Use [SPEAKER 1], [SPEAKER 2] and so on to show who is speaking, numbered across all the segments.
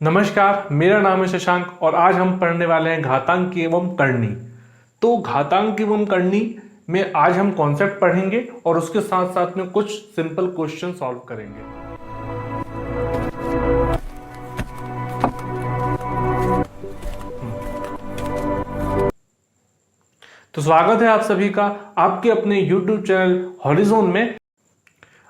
[SPEAKER 1] नमस्कार, मेरा नाम है शशांक और आज हम पढ़ने वाले हैं घातांक एवं करनी। तो घातांक एवं करनी में आज हम कॉन्सेप्ट पढ़ेंगे और उसके साथ साथ में कुछ सिंपल क्वेश्चन सॉल्व करेंगे। तो स्वागत है आप सभी का आपके अपने YouTube चैनल हॉरिजॉन में।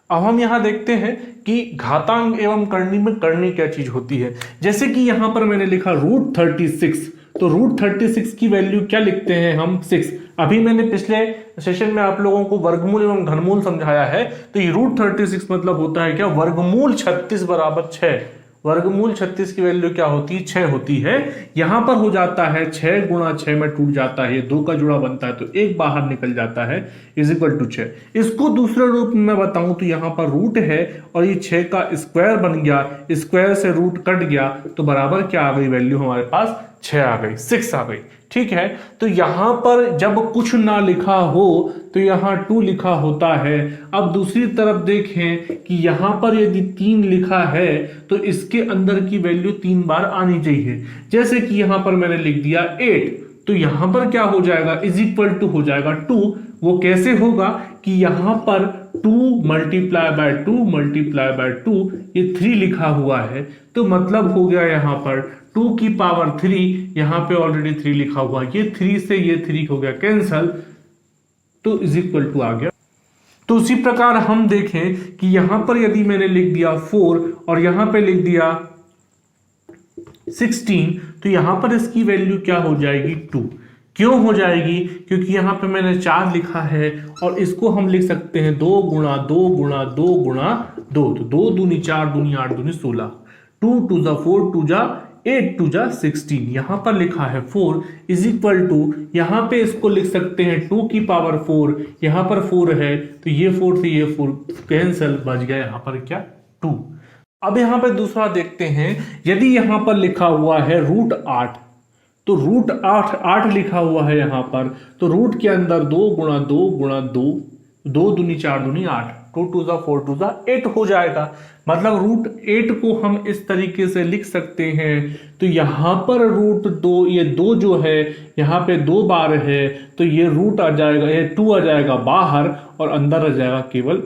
[SPEAKER 1] अब हम यहाँ देखते हैं कि घातांक एवं करनी में करनी क्या चीज होती है। जैसे कि यहाँ पर मैंने लिखा √36, तो √36 की वैल्यू क्या लिखते हैं हम 6। अभी मैंने पिछले सेशन में आप लोगों को वर्गमूल एवं घनमूल समझाया है। तो ये √36 मतलब होता है क्या, वर्गमूल 36 बराबर 6। वर्गमूल 36 की वैल्यू क्या होती है, 6 होती है। यहां पर हो जाता है 6 गुणा 6 में टूट जाता है, 2 का जुड़ा बनता है तो 1 बाहर निकल जाता है = 6। इसको दूसरे रूप में मैं बताऊं तो यहां पर रूट है और ये 6 का स्क्वायर बन गया, स्क्वायर से रूट कट गया तो बराबर क्या आ गई वैल्यू हमारे पास 6 आ गई, 6 आ गई। ठीक है, तो यहां पर जब कुछ ना लिखा हो तो यहां 2 लिखा होता है। अब दूसरी तरफ देखें कि यहां पर यदि 3 लिखा है तो इसके अंदर की वैल्यू 3 बार आनी चाहिए। जैसे कि यहां पर मैंने लिख दिया 8, तो यहां पर क्या हो जाएगा = हो जाएगा 2। वो कैसे होगा कि यहां पर 2 × 2 × 2 ये 3 लिखा हुआ है, तो मतलब हो गया यहां पर 2 की पावर 3, यहां पे ऑलरेडी 3 लिखा हुआ, ये 3 से ये 3 हो गया कैंसल, तो = आ गया। तो उसी प्रकार हम देखें कि यहां पर यदि मैंने लिख दिया 4 और यहां पे लिख दिया 16, तो यहां पर इसकी वैल्यू क्या हो जाएगी 2। क्यों हो जाएगी, क्योंकि यहां पे मैंने 4 लिखा है और इसको हम लिख सकते हैं 2 × 2 × 2 × 2, तो 2 दूनी 4 दूनी 8 दूनी 16, 2 2 4 2 8 2 16। यहां पर लिखा है 4 = यहां पे इसको लिख सकते हैं 2 की पावर 4, यहां पर 4 है तो ये 4 से ये 4 कैंसल, बच गया यहां पर क्या 2। अब यहां पे दूसरा देखते हैं, यदि यहां पर लिखा हुआ है √8, तो √8 लिखा हुआ है यहां पर, तो रूट के अंदर 2 × 2 × 2, 2 दूनी 4 दूनी 8, 2 2 4 2 8 हो जाएगा। मतलब √8 को हम इस तरीके से लिख सकते हैं। तो यहां पर √2, ये 2 जो है यहां पे 2 बार है तो ये रूट आ जाएगा, ये 2 आ जाएगा बाहर और अंदर रह जाएगा केवल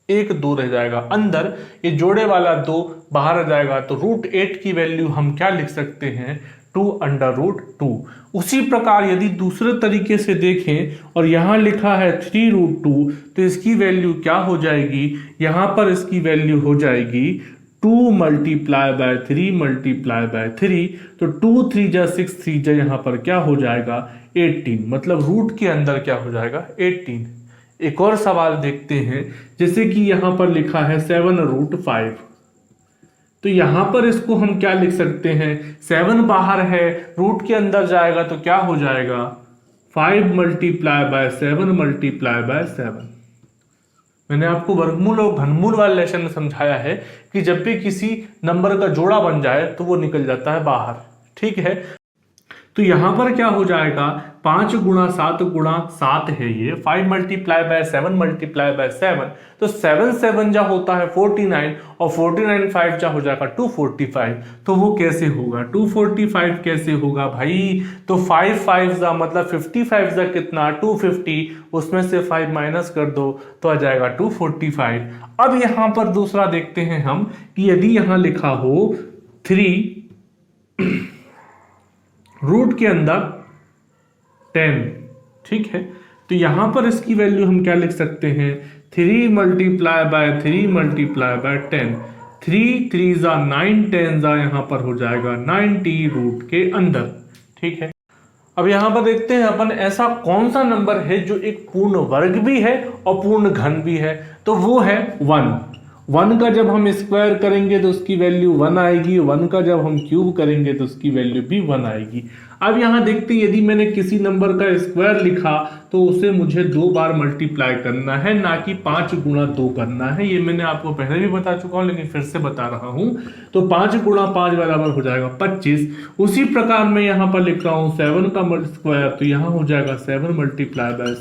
[SPEAKER 1] 1 2 रह जाएगा अंदर, ये जोड़े वाला 2 बाहर आ जाएगा। तो √8 की वैल्यू हम क्या लिख सकते हैं 2√2। उसी प्रकार यदि दूसरे तरीके से देखें और यहां लिखा है 3√2, तो इसकी वैल्यू क्या हो जाएगी, यहां पर इसकी वैल्यू हो जाएगी 2 × 3 × 3, तो 2 3 6 3 यहां पर क्या हो जाएगा 18। मतलब रूट के अंदर क्या हो जाएगा 18। एक और सवाल देखते हैं, जैसे कि यहां पर लिखा है 7√5, तो यहां पर इसको हम क्या लिख सकते हैं, 7 बाहर है, रूट के अंदर जाएगा तो क्या हो जाएगा 5 × 7 × 7। मैंने आपको वर्गमूल और घनमूल वाले लेसन में समझाया है कि जब भी किसी नंबर का जोड़ा बन जाए तो वो निकल जाता है बाहर। ठीक है, तो यहां पर क्या हो जाएगा 5 × 7 × 7 है ये, 5 × 7 × 7, तो 7 7 जा होता है 49 और 49 5 जा हो जाएगा 245। तो वो कैसे होगा 245 कैसे होगा भाई, तो 5 5 जा मतलब 55 जा कितना 250, उसमें से 5 माइनस कर दो तो आ जाएगा 245। अब यहां पर दूसरा देखते हैं हम कि यदि यहां लिखा हो 3 रूट के अंदर 10, ठीक है, तो यहां पर इसकी वैल्यू हम क्या लिख सकते हैं 3 × 3 × 10, 3 3 जा 9, 10 जा यहां पर हो जाएगा 90 रूट के अंदर। ठीक है, अब यहां पर देखते हैं अपन ऐसा कौन सा नंबर है जो एक पूर्ण वर्ग भी है और पूर्ण घन भी है, तो वो है 1 का जब हम स्क्वायर करेंगे तो उसकी वैल्यू 1 आएगी, 1 का जब हम क्यूब करेंगे तो उसकी वैल्यू भी 1 आएगी। अब यहां देखते हैं, यदि मैंने किसी नंबर का स्क्वायर लिखा तो उसे मुझे 2 बार मल्टीप्लाई करना है, ना कि 5 × 2 करना है। ये मैंने आपको पहले भी बता चुका हूं लेकिन फिर से बता रहा हूं। तो 5 × 5 बराबर हो जाएगा 25। उसी प्रकार मैं यहां पर लिख रहा हूं 7 का स्क्वायर, तो यहां हो जाएगा 7 ×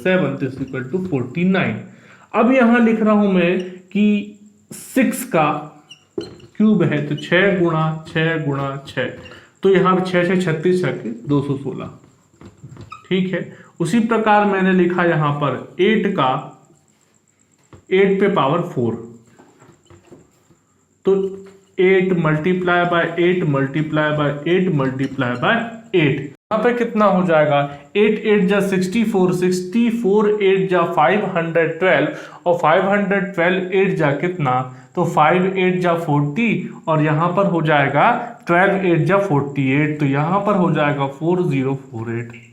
[SPEAKER 1] 7 = 49। अब यहां लिख रहा हूं मैं कि 6 का क्यूब है तो 6 गुणा 6 गुणा 6, तो यहाँ पर 6 6 36 216। ठीक है, उसी प्रकार मैंने लिखा यहाँ पर 8 का 8 पे पावर 4, तो 8 multiply by 8 multiply by 8 multiply by 8, यहाँ पे कितना हो जाएगा 8 8 जा 64, 64 8 जा 512 और 512 8 जा कितना, तो 5 8 जा 40 और यहाँ पर हो जाएगा 12 8 जा 48, तो यहाँ पर हो जाएगा 4048।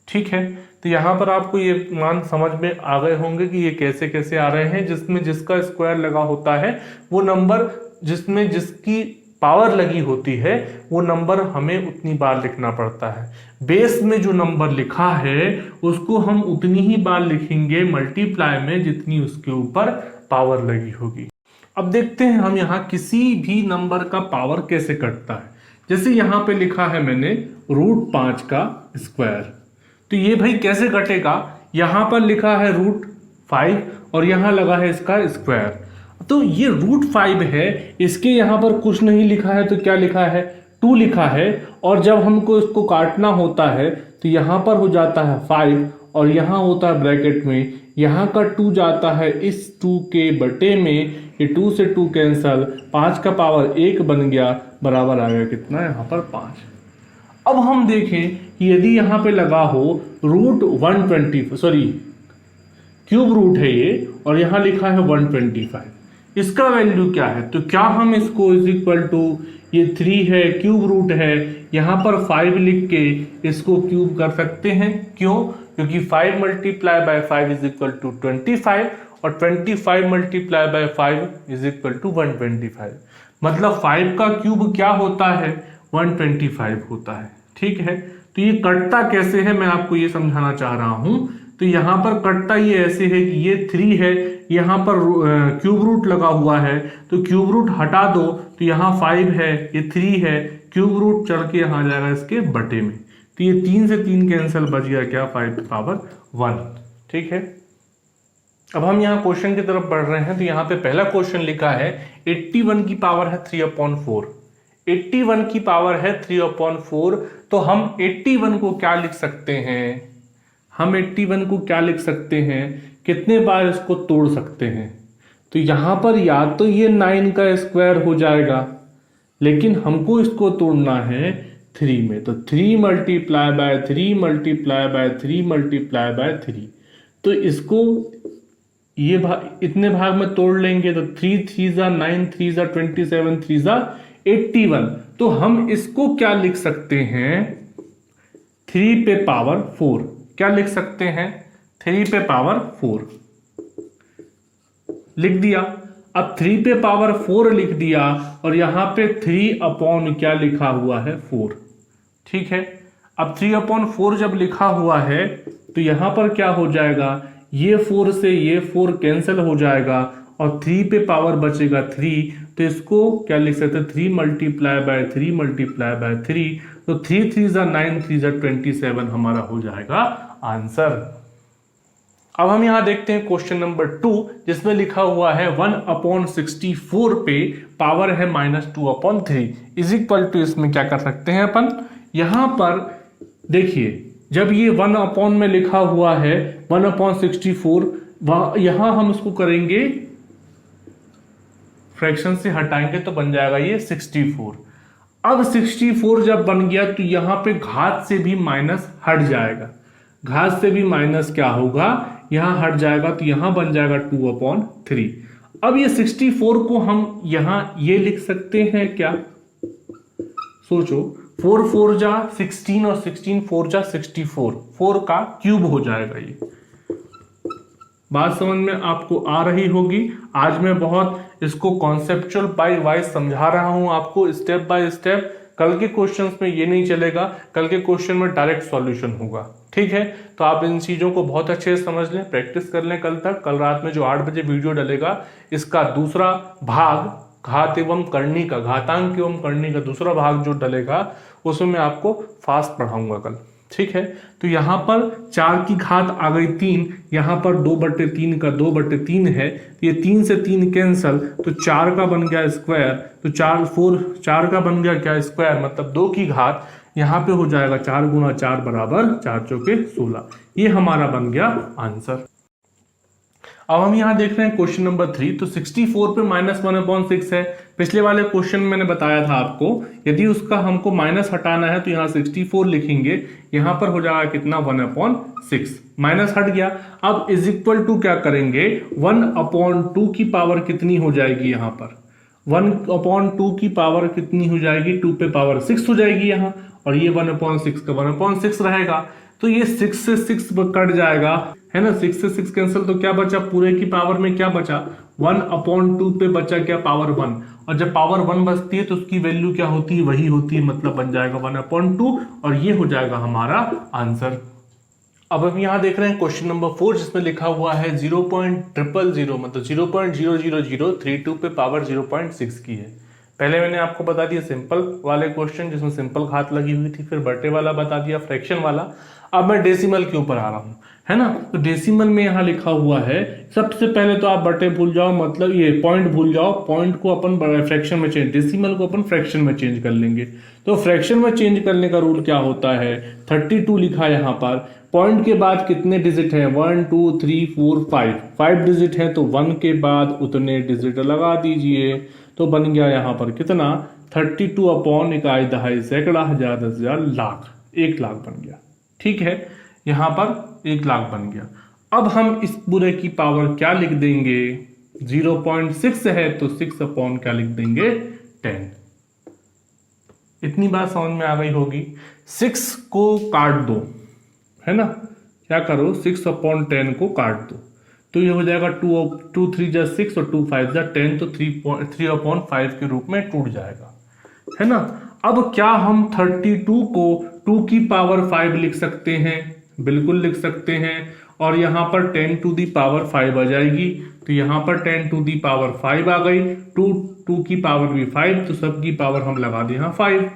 [SPEAKER 1] ठीक है, तो यहाँ पर आपको ये मान समझ में आ गए होंगे कि ये कैसे कैसे आ रहे हैं, जिसमें जिसका स्क्वायर लगा होता है वो नंबर, जिसमें जिसकी पावर लगी होती है वो नंबर हमें उतनी बार लिखना पड़ता है। बेस में जो नंबर लिखा है उसको हम उतनी ही बार लिखेंगे मल्टीप्लाई में जितनी उसके ऊपर पावर लगी होगी। अब देखते हैं हम यहाँ किसी भी नंबर का पावर कैसे कटता है। जैसे यहाँ पे लिखा है मैंने √5 का स्क्वायर, तो ये भाई कैसे कटेगा, यहाँ पर लिखा है √5 और यहाँ लगा है इसका स्क्वायर, तो ये √5 है, इसके यहाँ पर कुछ नहीं लिखा है तो क्या लिखा है 2 लिखा है, और जब हमको इसको काटना होता है तो यहाँ पर हो जाता है 5 और यहाँ होता है ब्रैकेट में, यहाँ का 2 जाता है इस 2 के बटे में, ये 2 से 2 कैंसल, 5 का पावर 1 बन गया, बराबर आ गया कितना यहाँ पर 5। अब हम देखें कि यदि यहाँ पे लगा हो √120, सॉरी क्यूब रूट है ये, और यहाँ लिखा है 125, इसका वैल्यू क्या है, तो क्या हम इसको इज इक्वल टू, ये 3 है क्यूब रूट है, यहाँ पर 5 लिख के इसको क्यूब कर सकते हैं। क्यों, क्योंकि 5 multiply by 5 is equal to 25 और 25 multiply by 5 is equal to 125, मतलब 5 का क्यूब क्या होता है 125 होता है। ठीक है, तो ये कटता कैसे है मैं आपको ये समझाना चाह रहा हूं। तो यहाँ पर कटता ये ऐसे है कि ये 3 है, यहाँ पर क्यूब रूट लगा हुआ है, तो क्यूब रूट हटा दो तो यहाँ 5 है, ये 3 है, क्यूब रूट चढ़ के यहाँ जाएगा इसके बटे में, तो ये 3 से 3 कैंसिल, बच गया क्या 5 पावर 1। ठीक है, अब हम यहाँ क्वेश्चन की तरफ बढ़ रहे हैं। तो यहाँ पे पहला क्वेश्चन लिखा है 81 की पावर है 3/4, 81 की पावर है 3/4, तो हम 81 को क्या लिख सकते हैं, हम 81 को क्या लिख सकते हैं, कितने बार इसको तोड़ सकते हैं, तो यहाँ पर या तो ये 9 का स्क्वायर हो जाएगा, लेकिन हमको इसको तोड़ना है 3 में, तो 3 multiply by 3 multiply by 3 multiply by 3, तो इसको ये इतने भाग में तोड़ लेंगे तो 3 3 जा 9, 3 जा 27, 3 जा 81, तो हम इसको क्या लिख सकते हैं 3 पे पावर 4, क्या लिख सकते हैं 3 पे पावर 4 लिख दिया। अब 3 पे पावर 4 लिख दिया और यहां पे 3 अपॉन क्या लिखा हुआ है 4। ठीक है, अब 3/4 जब लिखा हुआ है तो यहां पर क्या हो जाएगा, ये 4 से ये 4 कैंसिल हो जाएगा और 3 पे पावर बचेगा 3, तो इसको क्या लिख सकते हैं 3 मल्टीप्लाई बाय 3 मल्टीप्लाई बाय 3, तो 3 3 जा 9, 3 जा 27 हमारा हो जाएगा आंसर। अब हम यहां देखते हैं क्वेश्चन नंबर 2, जिसमें लिखा हुआ है 1/64 पे पावर है -2/3 इज इक्वल टू, इसमें क्या कर सकते हैं अपन, यहां पर देखिए जब ये 1 में लिखा हुआ है 1/64, यहां हम इसको करेंगे फ्रैक्शन से हटाएंगे तो बन जाएगा ये 64। अब 64 जब बन गया तो यहां पे घात से भी माइनस हट जाएगा, घात से भी माइनस क्या होगा यहां हट जाएगा, तो यहां बन जाएगा 2/3। अब ये 64 को हम यहां ये लिख सकते हैं क्या, सोचो 4 4 जा 16 और 16 4 जा 64, 4 का क्यूब हो जाएगा। ये बात समझ में आपको आ रही होगी। आज मैं बहुत इसको कॉन्सेप्चुअल बाय वाइज समझा रहा हूं आपको स्टेप बाय स्टेप। कल के क्वेश्चंस में ये नहीं चलेगा, कल के क्वेश्चन में डायरेक्ट सॉल्यूशन होगा। ठीक है, तो आप इन चीजों को बहुत अच्छे से समझ लें, प्रैक्टिस कर लें कल तक। कल रात में जो 8 बजे वीडियो डलेगा, इसका दूसरा भाग घात एवं करनी का, घातांक एवं करनी का दूसरा भाग जो डलेगा, उसमें मैं आपको फास्ट पढ़ाऊंगा कल। ठीक है, तो यहाँ पर 4 की घात आ गई 3, यहाँ पर 2/3 का 2/3 है, ये 3 से 3 कैंसल, तो 4 का बन गया स्क्वायर, तो 4 का बन गया क्या स्क्वायर, मतलब 2 की घात यहाँ पे हो जाएगा 4 गुणा 4 बराबर 4 चौके 16। ये हमारा बन गया आंसर। अब हम यहाँ देख रहे हैं क्वेश्चन नंबर 3, तो 64 पे -1/6 है। पिछले वाले क्वेश्चन मैंने बताया था आपको, यदि उसका हमको माइनस हटाना है तो यहाँ 64 लिखेंगे, यहाँ पर हो जाएगा कितना 1/6, माइनस हट गया। अब इज इक्वल टू क्या करेंगे, 1/2 की पावर कितनी हो जाएगी, यहाँ पर 1/2 की पावर कितनी हो जाएगी, 2 पे पावर 6 हो जाएगी यहाँ, और ये 1/6 का 1/6 रहेगा, तो ये 6 से 6 कट जाएगा, है ना, 6 से 6 कैंसिल, तो क्या बचा, पूरे की पावर में क्या बचा, 1/2 पे बचा क्या, पावर 1, और जब पावर 1 बचती है तो उसकी वैल्यू क्या होती है, वही होती है, मतलब बन जाएगा 1/2, और ये हो जाएगा हमारा आंसर। अब हम यहाँ देख रहे हैं क्वेश्चन नंबर 4, जिसमें लिखा हुआ है 0.000 मतलब 0.00032 पे पावर 0.6 की है। पहले मैंने आपको बता दिया सिंपल वाले क्वेश्चन जिसमें सिंपल घात लगी हुई थी, फिर बटे वाला बता दिया, फ्रैक्शन वाला। अब मैं डेसिमल के ऊपर आ रहा हूँ, है ना, तो डेसिमल में यहाँ लिखा हुआ है, सबसे पहले तो आप बटे भूल जाओ, मतलब ये पॉइंट भूल जाओ, पॉइंट को अपन फ्रैक्शन में चेंज, डेसिमल को अपन फ्रैक्शन में चेंज कर लेंगे। तो फ्रैक्शन में चेंज करने का रूल क्या होता है, 32 लिखा है यहाँ पर, पॉइंट के बाद कितने डिजिट हैं, 1 2 3 4 5 डिजिट है, तो 1 के बाद उतने डिजिट लगा दीजिए, तो बन गया यहाँ पर कितना 32/1 दहाई सैकड़ा हजार 10,000 लाख, 1 लाख बन गया। ठीक है, यहाँ पर 1 लाख बन गया। अब हम इस पूरे की पावर क्या लिख देंगे, 0.6 है तो 6/ क्या लिख देंगे 10। इतनी बात समझ में आ गई होगी। 6 को काट दो, है ना, क्या करो 6/10 को काट दो, तो ये हो जाएगा 2 3 जा 6 और 2 5 जा 10, तो 3/5 के रूप में टूट जाएगा, है ना। अब क्या हम 32 को 2 की पावर 5 लिख सकते हैं, बिल्कुल लिख सकते हैं, और यहाँ पर 10 टू दी पावर 5 आ जाएगी, तो यहाँ पर 10 टू दी पावर 5 आ गई, 2 की पावर भी 5, तो सब की पावर हम लगा दें यहाँ 5,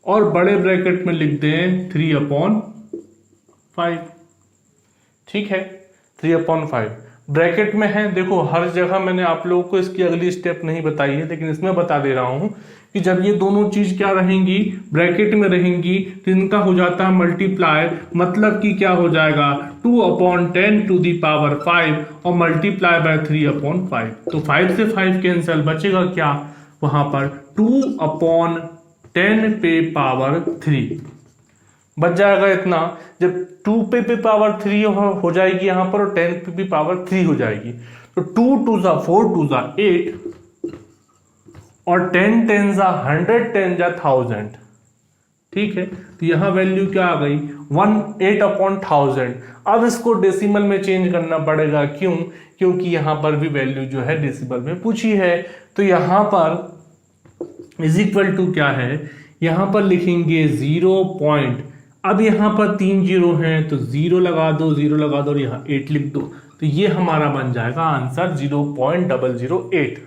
[SPEAKER 1] और बड़े ब्रैकेट में लिख दें 3/5। ठीक है, 3/5 ब्रैकेट में है। देखो हर जगह मैंने आप लोगों को इसकी अगली स्टेप नहीं बताई है, लेकिन इसमें बता दे रहा हूं कि जब ये दोनों चीज क्या रहेंगी, ब्रैकेट में रहेंगी, तो इनका हो जाता है मल्टीप्लाई, मतलब कि क्या हो जाएगा 2/10 टू दी पावर 5 और मल्टीप्लाई बाय 3/5, तो 5 से 5 कैंसिल, बचेगा क्या वहां पर 2/10 पे पावर 3 बच जाएगा इतना। जब 2 पे पावर 3 हो जाएगी यहाँ पर, और 10 पे भी पावर 3 हो जाएगी, तो 2 2 जा 4 2 जा 8, और 10 10 जा 100 10 जा 1000। ठीक है, तो यहाँ वैल्यू क्या आ गई 8/1000। अब इसको डेसिमल में चेंज करना पड़ेगा, क्यों, क्योंकि यहाँ पर भी वैल्यू जो है डेसिमल में पूछी है, तो यहाँ पर इज इक्वल टू क्या है, यहाँ पर लिखेंगे 0. अब यहाँ पर 3 जीरो हैं, तो 0 लगा दो, 0 लगा दो, और यहाँ 8 लिख दो, तो ये हमारा बन जाएगा आंसर 0.008।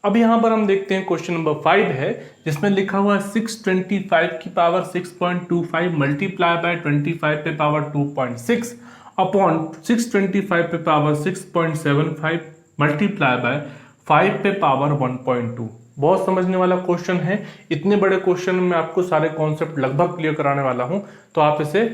[SPEAKER 1] अब यहाँ पर हम देखते हैं क्वेश्चन नंबर 5 है, जिसमें लिखा हुआ है 625 की पावर 6.25 मल्टीप्लाई बाय 25 पे पावर 2.6 अपॉन 625 पे पावर 6.75 मल्टीप्लाई बाय 5 पे पावर 1.2। बहुत समझने वाला क्वेश्चन है। इतने बड़े क्वेश्चन में आपको सारे कॉन्सेप्ट लगभग क्लियर कराने वाला हूं, तो आप इसे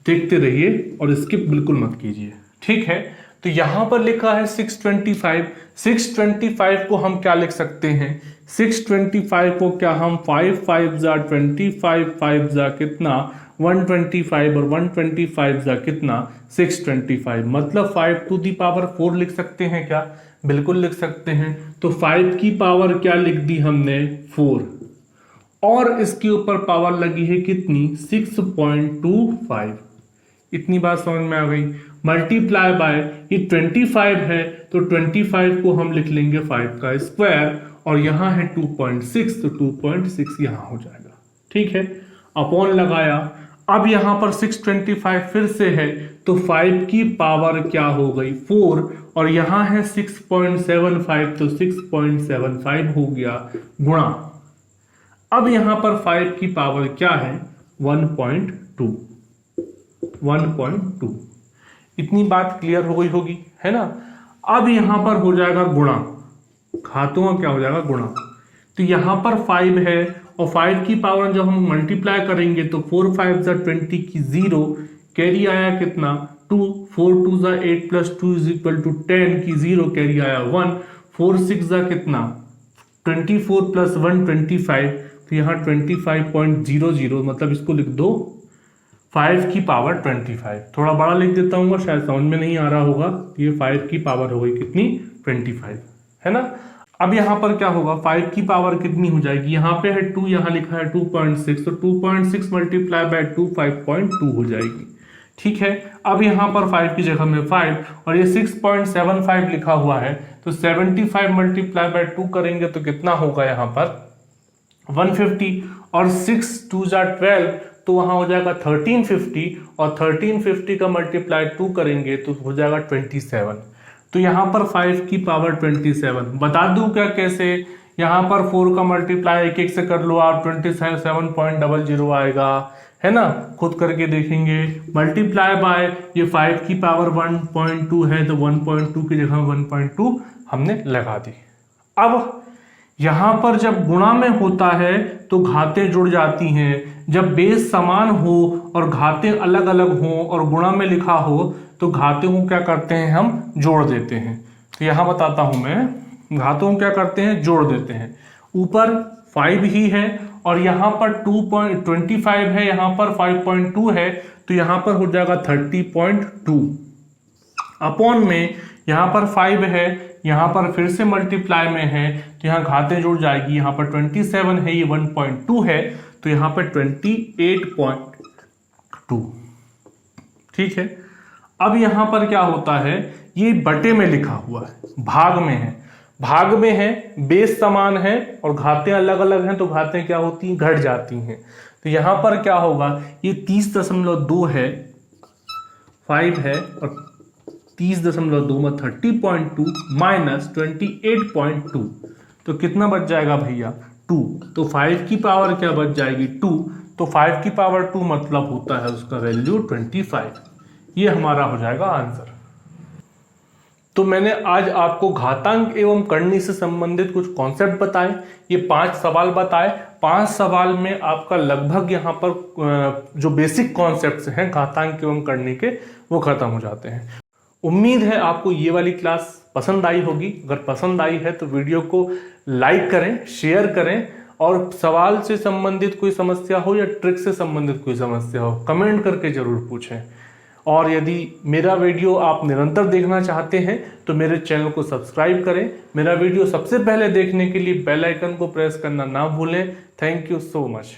[SPEAKER 1] देखते रहिए और स्किप बिल्कुल मत कीजिए। ठीक है, तो यहां पर लिखा है 625 को हम क्या लिख सकते हैं, 625 को क्या हम 5 5 जा 25 5 जा कितना 125, और 125 जा कितना 625, मतलब 5 टू दी पावर 4 लिख सकते हैं क्या, बिल्कुल लिख सकते हैं। तो 5 की पावर क्या लिख दी हमने 4, और इसके ऊपर पावर लगी है कितनी 6.25। इतनी बात समझ में आ गई। मल्टीप्लाई बाय ये 25 है, तो 25 को हम लिख लेंगे 5 का स्क्वायर, और यहाँ है 2.6, तो 2.6 यहाँ हो जाएगा। ठीक है, अपॉन लगाया। अब यहाँ पर 625 फिर से है, तो 5 की पावर क्या हो गई 4, और यहाँ है 6.75, तो 6.75 हो गया गुणा। अब यहाँ पर 5 की पावर क्या है 1.2 1.2। इतनी बात क्लियर हो गई होगी, है ना। अब यहां पर हो जाएगा गुणा, घातों का क्या हो जाएगा गुणा। तो यहां पर 5 है और 5 की पावर जब हम मल्टीप्लाई करेंगे तो 4 5 ज़ा 20 की 0 कैरी आया कितना 2, 4 2 ज़ा 8 प्लस 2 इज इक्वल टू 10 की 0 कैरी आया 1, 4 6 ज़ा कितना 24 प्लस 1 25, तो यहाँ 25.00 मतलब इसको लिख दो 5 की पावर 25। थोड़ा बड़ा लिख देता हूँ, शायद समझ में नहीं आ रहा होगा। ये 5 की पावर हो गई कितनी 25, है ना। अब यहाँ पर क्या होगा 5 की पावर कितनी हो जाएगी, यहाँ पे है 2, यहाँ लिखा है 2.6, तो 2.6 मल्टीप्लाई बाय 2 5.2 हो जाएगी। ठीक है, अब यहाँ पर 5 की जगह में 5 और ये 6.75 लिखा हुआ है, तो 75 मल्टीप्लाई बाय 2 करेंगे तो कितना होगा यहाँ पर 150 और 6 2 ज़ा 12, तो वहाँ हो जाएगा 1350 और 1350 का मल्टीप्लाई 2 करेंगे तो हो जाएगा 27। तो यहाँ पर 5 की पावर 27। बता दूं क्या कैसे, यहाँ पर 4 का मल्टीप्लाई एक एक से कर लो आप, 27.00 आएगा, है ना। खुद करके देखेंगे, मल्टीप्लाई बाय ये 5 की पावर 1.2 है तो 1.2 की जगह 1.2 हमने लगा दी। अब यहां पर जब गुणा में होता है तो घातें जुड़ जाती हैं, जब बेस समान हो और घातें अलग अलग हो और गुणा में लिखा हो तो घातों को क्या करते हैं हम जोड़ देते हैं। तो यहां बताता हूं मैं, घातों को क्या करते हैं जोड़ देते हैं। ऊपर 5 ही है और यहाँ पर 2.25 है, यहाँ पर 5.2 है, तो यहाँ पर हो जाएगा 30.2 अपॉन में यहाँ पर 5 है, यहाँ पर फिर से मल्टीप्लाई में है तो यहाँ घातें जुड़ जाएगी। यहाँ पर 27 है, ये 1.2 है, तो यहाँ पर 28.2। ठीक है, अब यहाँ पर क्या होता है, ये बटे में लिखा हुआ है, भाग में है, भाग में है, बेस समान है और घातें अलग अलग हैं तो घातें क्या होती हैं घट जाती हैं। तो यहाँ पर क्या होगा, ये 30.2 है, 5 है और 30.2 में 30.2 माइनस 28.2, तो कितना बच जाएगा भैया 2। तो 5 की पावर क्या बच जाएगी 2, तो 5 की पावर 2 मतलब होता है उसका वैल्यू 25। ये हमारा हो जाएगा आंसर। तो मैंने आज आपको घातांक एवं करनी से संबंधित कुछ कॉन्सेप्ट बताए, ये 5 सवाल बताए। 5 सवाल में आपका लगभग यहाँ पर जो बेसिक कॉन्सेप्ट्स हैं घातांक एवं करनी के वो खत्म हो जाते हैं। उम्मीद है आपको ये वाली क्लास पसंद आई होगी। अगर पसंद आई है तो वीडियो को लाइक करें, शेयर करें और सवाल से संबंधित कोई समस्या हो या ट्रिक से संबंधित कोई समस्या हो कमेंट करके जरूर पूछें। और यदि मेरा वीडियो आप निरंतर देखना चाहते हैं तो मेरे चैनल को सब्सक्राइब करें। मेरा वीडियो सबसे पहले देखने के लिए बेल आइकन को प्रेस करना ना भूलें। Thank you so much.